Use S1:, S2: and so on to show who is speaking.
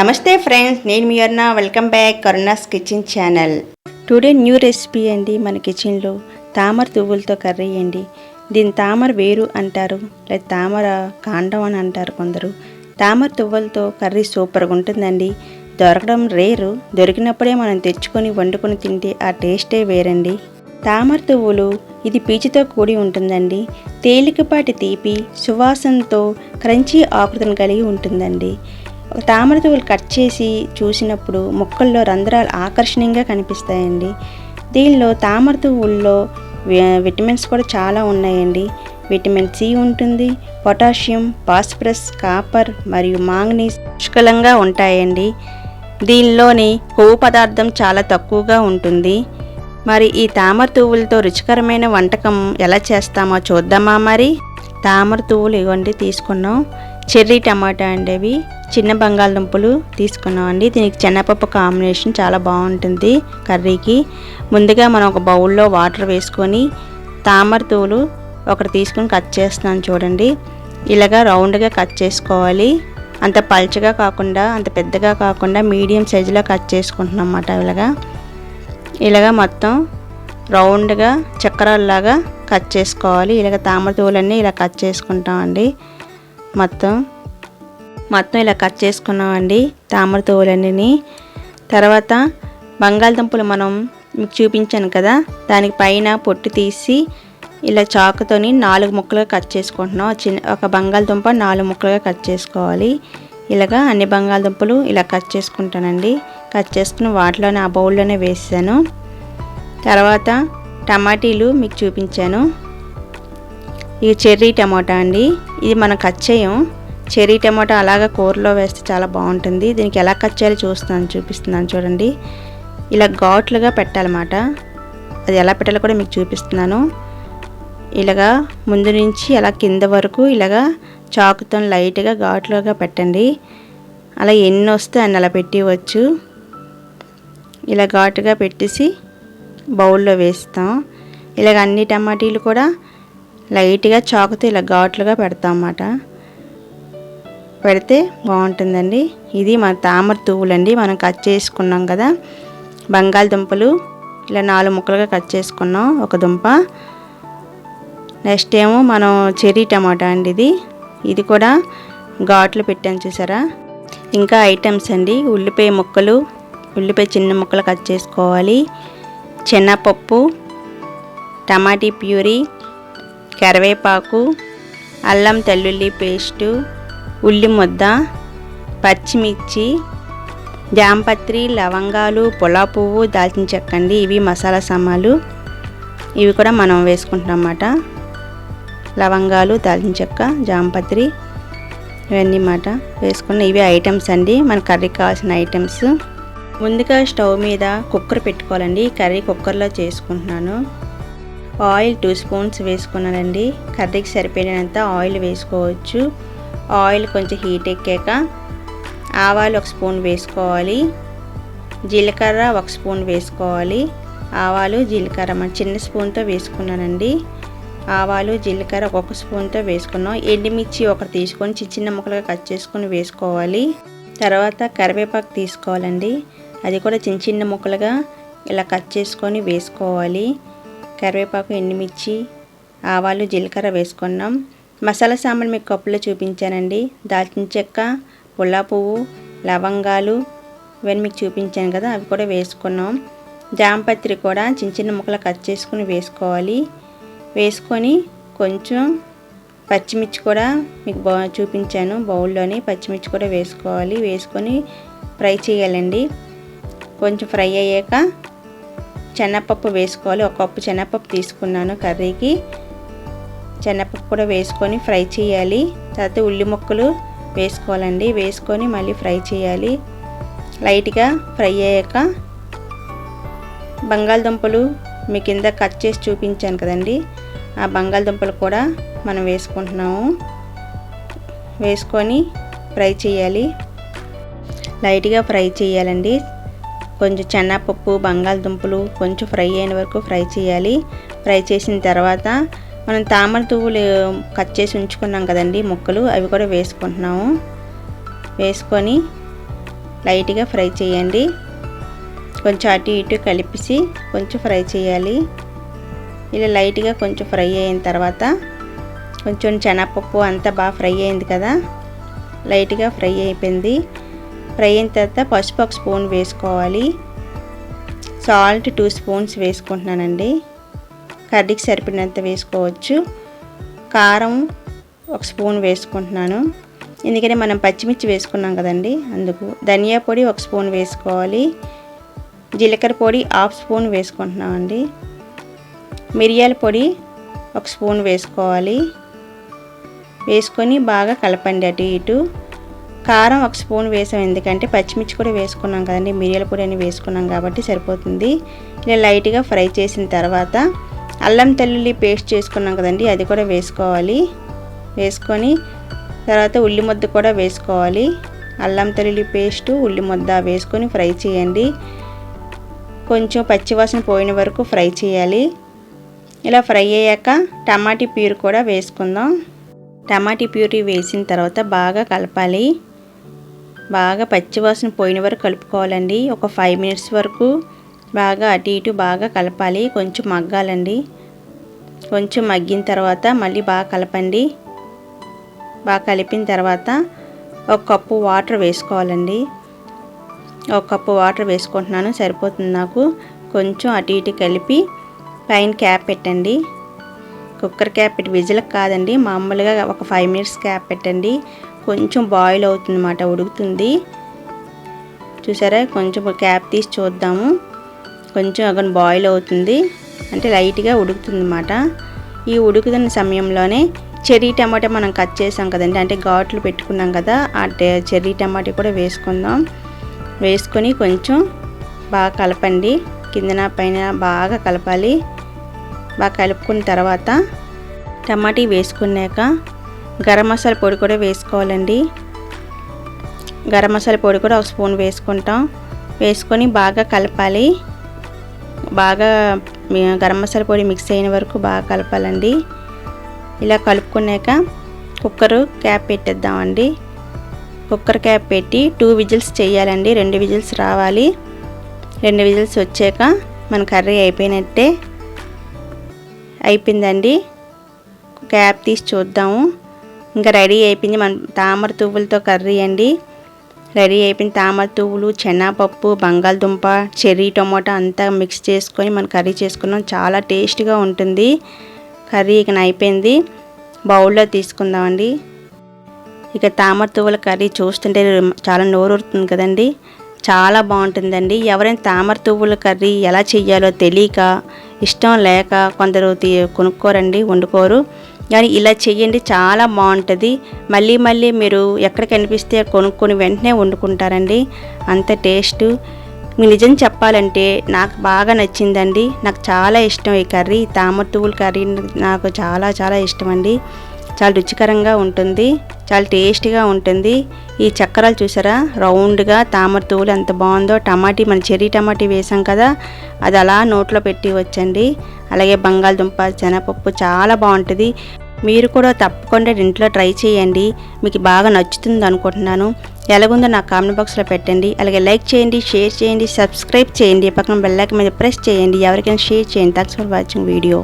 S1: నమస్తే ఫ్రెండ్స్, నేను మీ Aruna. Welcome back Karuna's kitchen channel. Today new recipe అండి. మన కిచెన్లో తామర పువ్వులతో కర్రీ అండి. దీని తామర వేరు అంటారు, లేదా తామర కాండం అని అంటారు కొందరు. తామర పువ్వులతో కర్రీ సూపర్గా ఉంటుందండి. దొరకడం రేరు, దొరికినప్పుడే మనం తెచ్చుకొని వండుకొని తింటే ఆ టేస్టే వేరండి. తామర పువ్వులు ఇది పీచుతో కూడి ఉంటుందండి. తేలికపాటి తీపి సువాసనతో క్రంచీ ఆకృతిని కలిగి ఉంటుందండి. తామర పువ్వులు కట్ చేసి చూసినప్పుడు ముక్కల్లో రంధ్రాలు ఆకర్షణీయంగా కనిపిస్తాయండి. దీనిలో తామర పువ్వుల్లో విటమిన్స్ కూడా చాలా ఉన్నాయండి. విటమిన్ సి ఉంటుంది, పొటాషియం, ఫాస్ఫరస్, కాపర్ మరియు మాంగనీస్ పుష్కలంగా ఉంటాయండి. దీనిలోని కొవ్వు పదార్థం చాలా తక్కువగా ఉంటుంది. మరి ఈ తామర పువ్వులతో రుచికరమైన వంటకం ఎలా చేస్తామో చూద్దామా. మరి తామర పువ్వులు ఇవ్వండి తీసుకున్నాం. చెర్రీ టమాటా అండి, అవి చిన్న బంగాళదుంపలు తీసుకున్నాం అండి. దీనికి శనగపప్పు కాంబినేషన్ చాలా బాగుంటుంది కర్రీకి. ముందుగా మనం ఒక బౌల్లో వాటర్ వేసుకొని తామర పువ్వులు ఒకటి తీసుకొని కట్ చేస్తున్నాను చూడండి. ఇలాగా రౌండ్గా కట్ చేసుకోవాలి. అంత పల్చగా కాకుండా అంత పెద్దగా కాకుండా మీడియం సైజులో కట్ చేసుకుంటున్నాం అన్నమాట. ఇలాగా మొత్తం రౌండ్గా చక్రాల్లాగా కట్ చేసుకోవాలి. ఇలాగ తామర పువ్వులన్నీ ఇలా కట్ చేసుకుంటామండి. మొత్తం ఇలా కట్ చేసుకున్నామండి తామర పువ్వులన్నీ. తర్వాత బంగాళదుంపలు మనం మీకు చూపించాను కదా, దానికి పైన పొట్టు తీసి ఇలా చాకుతోని 4 ముక్కలుగా కట్ చేసుకుంటున్నాం. ఒక బంగాళదుంప 4 ముక్కలుగా కట్ చేసుకోవాలి. ఇలాగా అన్ని బంగాళదుంపలు ఇలా కట్ చేసుకుంటానండి. కట్ చేసుకుని వాటిలోనే ఆ బౌల్లోనే వేసాను. తర్వాత టమాటీలు మీకు చూపించాను. ఇది చెర్రీ టమాటా అండి. ఇది మనం కట్ చేయం. చెర్రీ టమాటా అలాగా కూరలో వేస్తే చాలా బాగుంటుంది. దీనికి ఎలా కట్ చేయాలో చూపిస్తున్నాను చూడండి. ఇలా ఘాట్లుగా పెట్టాలన్నమాట. అది ఎలా పెట్టాలో కూడా మీకు చూపిస్తున్నాను. ఇలాగా ముందు నుంచి అలా కింద వరకు ఇలాగా చాకుతో లైట్గా ఘాట్లుగా పెట్టండి. అలా ఎన్ని వస్తే అన్ని అలా పెట్టివచ్చు. ఇలా ఘాటుగా పెట్టేసి బౌల్లో వేస్తాం. ఇలాగ అన్ని టమాటీలు కూడా లైట్గా చాకుతో ఇలా ఘాట్లుగా పెడతాం అన్నమాట. పెడితే బాగుంటుందండి. ఇది మన తామర పువ్వులండి. మనం కట్ చేసుకున్నాం కదా బంగాళదుంపలు, ఇలా 4 ముక్కలుగా కట్ చేసుకున్నాం ఒక దుంప. నెక్స్ట్ ఏమో మనం చెర్రీ టమాటా అండి. ఇది కూడా ఘాట్లు పెట్టాను చూసారా. ఇంకా ఐటమ్స్ అండి, ఉల్లిపాయ ముక్కలు, ఉల్లిపాయ చిన్న ముక్కలు కట్ చేసుకోవాలి. శనగపప్పు, టమాటీ ప్యూరీ, కరివేపాకు, అల్లం తెల్లుల్లి పేస్టు, ఉల్లి ముద్ద, పచ్చిమిర్చి, జాంపత్రి, లవంగాలు, పులా పువ్వు, దాల్చిన చెక్క అండి. ఇవి మసాలా సామాన్లు. ఇవి కూడా మనం వేసుకుంటున్నాం అన్నమాట. లవంగాలు, దాల్చిన చెక్క, జాంపత్రి ఇవన్నీ మాట వేసుకున్న ఇవి ఐటమ్స్ అండి, మన కర్రీకి కావాల్సిన ఐటమ్స్. ముందుగా స్టవ్ మీద కుక్కర్ పెట్టుకోవాలండి. కర్రీ కుక్కర్లో చేసుకుంటున్నాను. ఆయిల్ 2 స్పూన్స్ వేసుకున్నానండి. కర్రీకి సరిపోయినంత ఆయిల్ వేసుకోవచ్చు. ఆయిల్ కొంచెం హీట్ ఎక్కాక ఆవాలు 1 స్పూన్ వేసుకోవాలి. జీలకర్ర 1 స్పూన్ వేసుకోవాలి. ఆవాలు జీలకర్ర మన చిన్న స్పూన్తో వేసుకున్నానండి. ఆవాలు జీలకర్ర 1 స్పూన్తో వేసుకున్నాం. ఎండుమిర్చి ఒకటి తీసుకొని చిన్న ముక్కలుగా కట్ చేసుకొని వేసుకోవాలి. తర్వాత కరివేపాకు తీసుకోవాలండి. అది కూడా చిన్న ముక్కలుగా ఇలా కట్ చేసుకొని వేసుకోవాలి. కరివేపాకు, ఎండుమిర్చి, ఆవాలు, జీలకర్ర వేసుకున్నాం. మసాలా సామాన్లు మీకు కప్పులో చూపించానండి. దాల్చిన చెక్క, పులా పువ్వు, లవంగాలు ఇవన్నీ మీకు చూపించాను కదా, అవి కూడా వేసుకున్నాం. జాంపత్రి కూడా చిన్న ముక్కలు కట్ చేసుకుని వేసుకోవాలి. వేసుకొని కొంచెం పచ్చిమిర్చి కూడా మీకు చూపించాను బౌల్లోని. పచ్చిమిర్చి కూడా వేసుకోవాలి. వేసుకొని ఫ్రై చేయాలండి. కొంచెం ఫ్రై అయ్యాక శనగపప్పు వేసుకోవాలి. 1 కప్పు శనగపప్పు తీసుకున్నాను కర్రీకి. శనగపప్పు కూడా వేసుకొని ఫ్రై చేయాలి. తర్వాత ఉల్లి ముక్కలు వేసుకోవాలండి. వేసుకొని మళ్ళీ ఫ్రై చేయాలి. లైట్గా ఫ్రై అయ్యాక బంగాళదుంపలు మీ కింద కట్ చేసి చూపించాను కదండి, ఆ బంగాళదుంపలు కూడా మనం వేసుకుంటున్నాము. వేసుకొని ఫ్రై చేయాలి. లైట్గా ఫ్రై చేయాలండి. కొంచెం శనగపప్పు, బంగాళదుంపలు కొంచెం ఫ్రై అయిన వరకు ఫ్రై చేయాలి. ఫ్రై చేసిన తర్వాత మనం తామర పువ్వులు కట్ చేసి ఉంచుకున్నాం కదండి ముక్కలు, అవి కూడా వేసుకుంటున్నాము. వేసుకొని లైట్గా ఫ్రై చేయండి. కొంచెం అటు ఇటు కలిపేసి కొంచెం ఫ్రై చేయాలి. ఇలా లైట్గా కొంచెం ఫ్రై అయిన తర్వాత కొంచెం శనగపప్పు అంతా బాగా ఫ్రై అయింది కదా, లైట్గా ఫ్రై అయిపోయింది. ఫ్రై అయిన తర్వాత పసుపు 1 స్పూన్ వేసుకోవాలి. సాల్ట్ 2 స్పూన్స్ వేసుకుంటున్నానండి. కర్రీకి సరిపడినంత వేసుకోవచ్చు. కారం 1 స్పూన్ వేసుకుంటున్నాను, ఎందుకంటే మనం పచ్చిమిర్చి వేసుకున్నాం కదండి అందుకు. ధనియా పొడి 1 స్పూన్ వేసుకోవాలి. జీలకర్ర పొడి 1/2 స్పూన్ వేసుకుంటున్నామండి. మిరియాల పొడి 1 స్పూన్ వేసుకోవాలి. వేసుకొని బాగా కలపండి అటు ఇటు. కారం 1 స్పూన్ వేసాం, ఎందుకంటే పచ్చిమిర్చి కూడా వేసుకున్నాం కదండి, మిరియాల పొడి అని వేసుకున్నాం కాబట్టి సరిపోతుంది. ఇలా లైట్గా ఫ్రై చేసిన తర్వాత అల్లం తెల్లుల్లి పేస్ట్ చేసుకున్నాం కదండి, అది కూడా వేసుకోవాలి. వేసుకొని తర్వాత ఉల్లి ముద్ద కూడా వేసుకోవాలి. అల్లం తెల్లుల్లి పేస్టు ఉల్లి ముద్ద వేసుకొని ఫ్రై చేయండి. కొంచెం పచ్చివాసన పోయిన వరకు ఫ్రై చేయాలి. ఇలా ఫ్రై అయ్యాక టమాటీ ప్యూరీ కూడా వేసుకుందాం. టమాటీ ప్యూరీ వేసిన తర్వాత బాగా కలపాలి. బాగా పచ్చివాసన పోయిన వరకు కలుపుకోవాలండి. ఒక 5 మినిట్స్ వరకు బాగా అటు ఇటు బాగా కలపాలి. కొంచెం మగ్గాలండి. కొంచెం మగ్గిన తర్వాత మళ్ళీ బాగా కలపండి. బాగా కలిపిన తర్వాత 1 కప్పు వాటర్ వేసుకోవాలండి. 1 కప్పు వాటర్ వేసుకుంటున్నాను, సరిపోతుంది నాకు. కొంచెం అటు ఇటు కలిపి పైన క్యాప్ పెట్టండి. కుక్కర్ క్యాప్ పెట్టి, విజిల్కి కాదండి, మామూలుగా ఒక 5 మినిట్స్ క్యాప్ పెట్టండి. కొంచెం బాయిల్ అవుతుందన్నమాట, ఉడుకుతుంది. చూసారా, కొంచెం క్యాప్ తీసి చూద్దాము. కొంచెం అగన్ బాయిల్ అవుతుంది, అంటే లైట్గా ఉడుకుతుందన్నమాట. ఈ ఉడుకుతున్న సమయంలోనే చెర్రీ టమాటా మనం కట్ చేసాం కదండి, అంటే ఘాట్లు పెట్టుకున్నాం కదా, ఆ చెర్రీ టమాటా కూడా వేసుకుందాం. వేసుకొని కొంచెం బాగా కలపండి. కిందన పైన బాగా కలపాలి. బాగా కలుపుకున్న తర్వాత టమాటీ వేసుకున్నాక గరం మసాలా పొడి కూడా వేసుకోవాలండి. గరం మసాలా పొడి కూడా 1 స్పూన్ వేసుకుంటాం. వేసుకొని బాగా కలపాలి. బాగా గరం మసాలా పొడి మిక్స్ అయిన వరకు బాగా కలపాలండి. ఇలా కలుపుకున్నాక కుక్కర్ క్యాప్ పెట్టేద్దామండి. కుక్కర్ క్యాప్ పెట్టి 2 విజిల్స్ చేయాలండి. 2 విజిల్స్ రావాలి. 2 విజిల్స్ వచ్చాక మన కర్రీ అయిపోయినట్టే. అయిపోయిందండి. క్యాప్ తీసి చూద్దాము. ఇంకా రెడీ అయిపోయింది మన తామర పువ్వులతో కర్రీ అండి. రెడీ అయిపోయింది. తామర పువ్వులు, శనగపప్పు, బంగాళదుంప, చెర్రీ టమాటా అంతా మిక్స్ చేసుకొని మనం కర్రీ చేసుకున్నాం. చాలా టేస్ట్గా ఉంటుంది కర్రీ. ఇక అయిపోయింది, బౌల్లో తీసుకుందామండి. ఇక తామర పువ్వుల కర్రీ చూస్తుంటే చాలా నోరూరుతుంది కదండి, చాలా బాగుంటుందండి. ఎవరైనా తామర పువ్వుల కర్రీ ఎలా చెయ్యాలో తెలియక, ఇష్టం లేక కొందరు కొనుక్కోరండి, వండుకోరు. కానీ ఇలా చెయ్యండి, చాలా బాగుంటుంది. మళ్ళీ మళ్ళీ మీరు ఎక్కడ కనిపిస్తే కొనుక్కొని వెంటనే వండుకుంటారండి, అంత టేస్ట్. మీకు నిజం చెప్పాలంటే నాకు బాగా నచ్చిందండి. నాకు చాలా ఇష్టం ఈ కర్రీ. తామర పువ్వుల కర్రీ నాకు చాలా చాలా ఇష్టం అండి. చాలా రుచికరంగా ఉంటుంది, చాలా టేస్టీగా ఉంటుంది. ఈ చక్రాలు చూసారా, రౌండ్గా తామర పువ్వులు ఎంత బాగుందో. టమాటీ, మన చెర్రీ టమాటీ వేసాం కదా, అది అలా నోట్లో పెట్టి వచ్చండి. అలాగే బంగాళదుంప, శనగపప్పు చాలా బాగుంటుంది. మీరు కూడా తప్పకుండా ఇంట్లో ట్రై చేయండి, మీకు బాగా నచ్చుతుంది అనుకుంటున్నాను. ఎలాగుందో నాకు కామెంట్ బాక్స్లో పెట్టండి. అలాగే లైక్ చేయండి, షేర్ చేయండి, సబ్స్క్రైబ్ చేయండి, పక్కన బెల్ ఐకాన్ మీద ప్రెస్ చేయండి, ఎవరికైనా షేర్ చేయండి. Thanks for watching video.